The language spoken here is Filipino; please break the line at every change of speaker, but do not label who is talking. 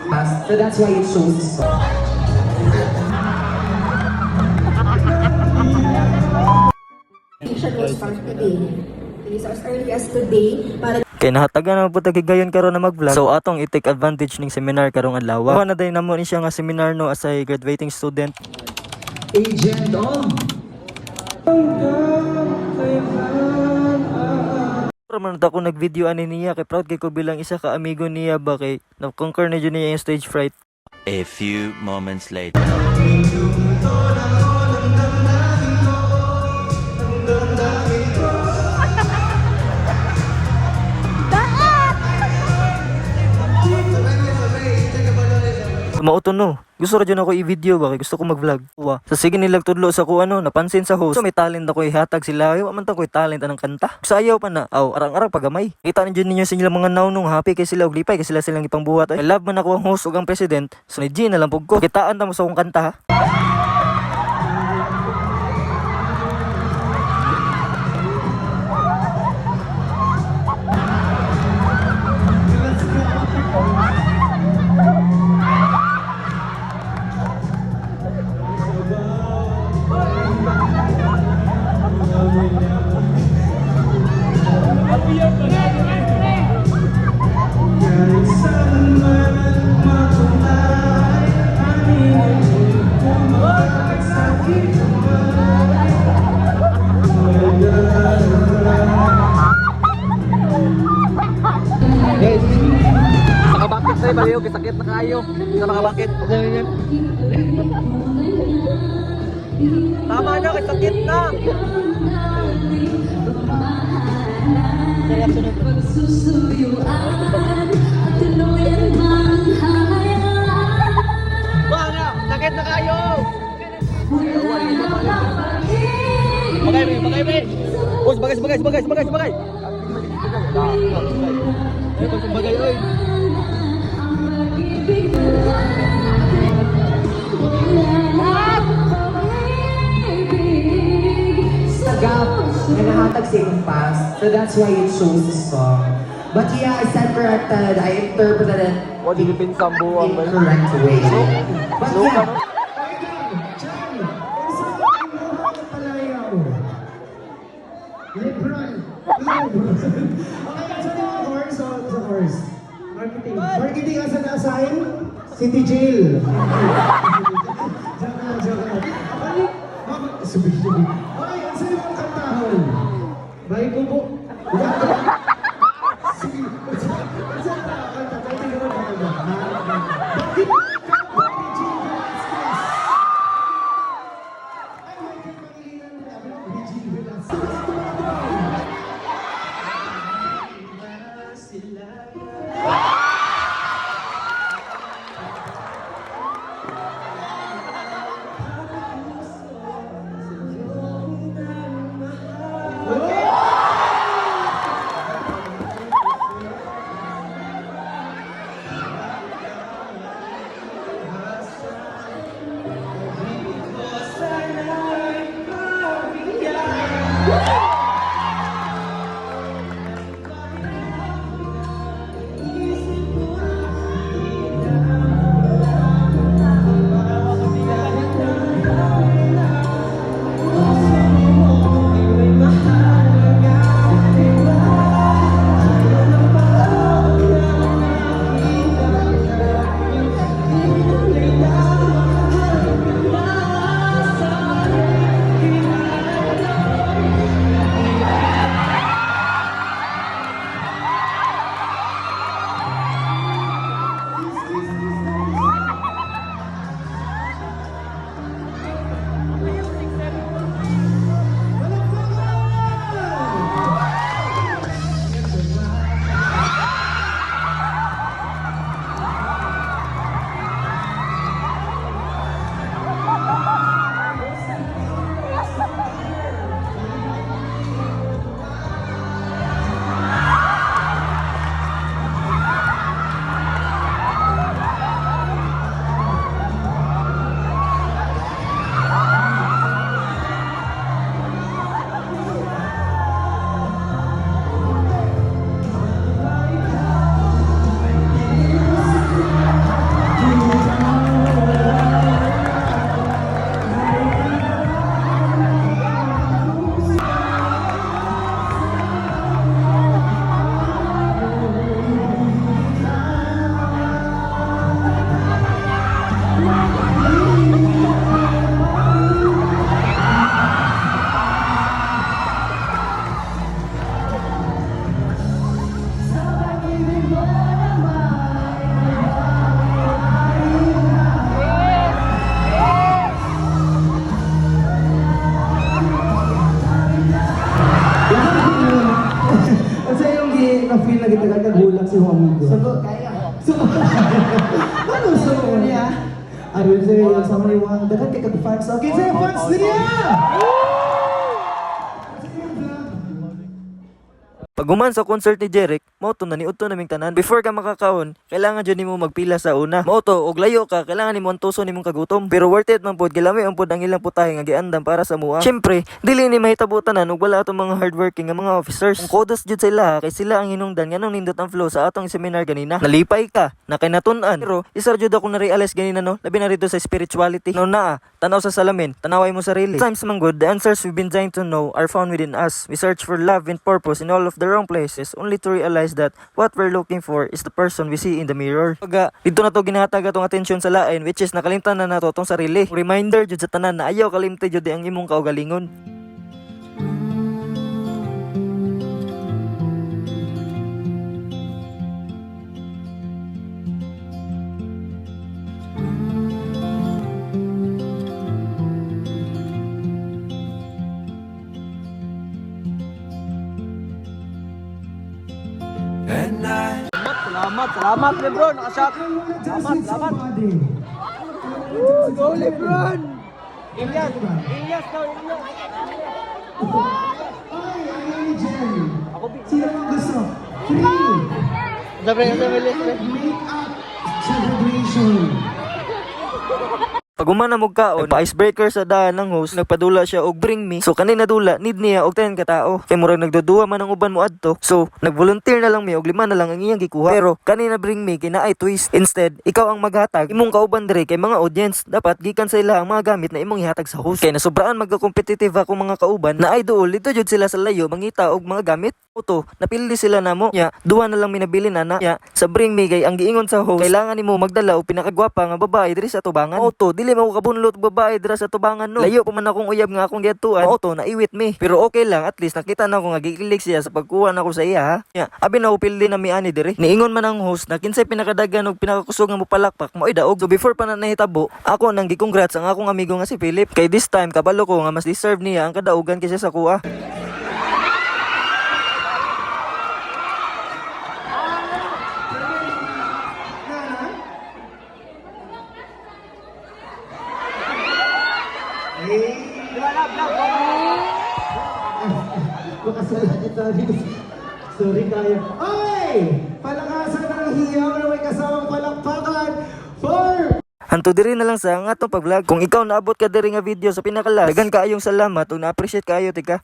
So that's why it shows the song.
Station will start today. Please, as early as today, para
Kay nahatagan na po gayon karon na mag-vlog. So atong i-take advantage ning seminar karong adlaw. Wa na day namo ni siya nga seminar no as a graduating student.
Agent on.
Para man ako nag-video ani niya kay proud kay ko bilang isa ka amigo niya ba kay na-conquer na jud niya yung stage fright.
A few moments later.
Mauto no. Gusto ra dyan ako i-video ba kay gusto ko mag-vlog. Wa. Sa sige nilag tudlo sa ko napansin sa host. So may talent ako ihatag sila. Wa man ta ko'y talent anang kanta. Sayaw pa na. Aw arang-arang pagamay. Kita ninyo ninyo sa ilang mga naunong happy kay sila og lipay kay sila silang ipangbuhat. I love man ako ang host ug ang president. So ni G na lang pug ko. Kitaan ta mo sa akong kanta ha.
Guys, nakabakit tayo, baliw, sakit na kayo. Sa makabakit. Tama na, sakit na. Bana, sakit na kayo. Bagay. Oh, bagay. Ay, bagay, oy.
Gap na nahatag sa iyong past. So that's why it shows the song. But yeah, I said corrected. I interpreted it
What did you pin sa buwang
in correct way. But yeah. Marketing asa na assign? City Jail. Joke lang. Subi. Okay, asa yung mga kantahan? Bahay ko po. Sige. Asa ang kanta? Kaya tingnan mo ba? Bakit? Ang sa yung na-feel na kita kagulak si Juan Miguel. Sagot, kaya. Ano sa mo niya? Aron sa iyo sa mga iwang dagat kay kag-fans. Okay, sa fans niya!
Pag human sa concert ni Jeric, mauto na ni Udto naming tanan. Before ka makakaon, kailangan dyan nimo magpila sa una. Mauto, og layo ka, kailangan nimo antuso nimong kagutom. Pero worth it man pod, gilami ang pod ang ilang putahe nga giandam para sa mua. Syempre, dili ni mahitabutan og wala atong mga hardworking nga mga officers. Ang kodas jud sila, kay sila ang hinungdan nganong nindot ang flow sa atong seminar ganina. Nalipay ka, na kay natun-an. Pero isa jud ako na-realize ganina no, labi na rito sa spirituality. No na, tanaw sa salamin, tanaway mo sarili. Sometimes man good, the answers we've been trying to know are found within us. We search for love and purpose in all of the wrong places, only to realize that what we're looking for is the person we see in the mirror. Pagka dito na to ginahataga tong atensyon sa lain, which is nakalimtan na nato tong sarili. Reminder jud sa tanan na ayaw kalimtay jud ang imong kaugalingon.
Salamat Lebron, nakashot. Salamat. Go Lebron. Ilyas daw, Ilyas.
Sino ang gusto? Free!
Sabi.
Make-up celebration!
Pag umana mo kaon, pa icebreaker sa daan ng host, nagpadula siya og bring me. So kanina dula, need niya og 10 ka tao. Kay murag nagduduwa man ang uban mo adto. So nagvolunteer na lang mi og 5 na lang ang iyang gikuha. Pero kanina bring me kina ay twist. Instead, ikaw ang maghatag imong kauban dire kay mga audience. Dapat gikan sa ila ang mga gamit na imong ihatag sa host. Kay nasobraan magka-competitive ako mga kauban na ay duol dito jud sila sa layo mangita og mga gamit. Oto, napili sila namo. Ya, duha na lang minabili na na. Ya, sa bring me kay ang giingon sa host, kailangan nimo magdala og pinakagwapa nga babae diri sa tubangan. Oto, dili mo kabunlot babae dira sa tubangan no. Layo pa man akong uyab nga akong giadtuan. Oto, naiwit me. Pero okay lang, at least nakita na ko nga gikilig siya sa pagkuha nako sa iya ha. Ya, abi na upil din na mi ani diri. Niingon man ang host na kinsay pinakadagan og pinakakusog nga mopalakpak mo ay daog. So before pa na nahitabo, ako nang gi-congrats ang akong amigo nga si Philip. Kay this time kabalo ko nga mas deserve niya ang kadaugan kaysa sa kuha.
Makasalat ito. Sorry kayo. Oy! Palakasan ng hiyaw na may kasamang palakpakan for...
Hanto diri na lang sa ang atong pag-vlog. Kung ikaw naabot ka diri nga video sa pinakalas, dagan kaayong salamat ug na-appreciate kaayo tika.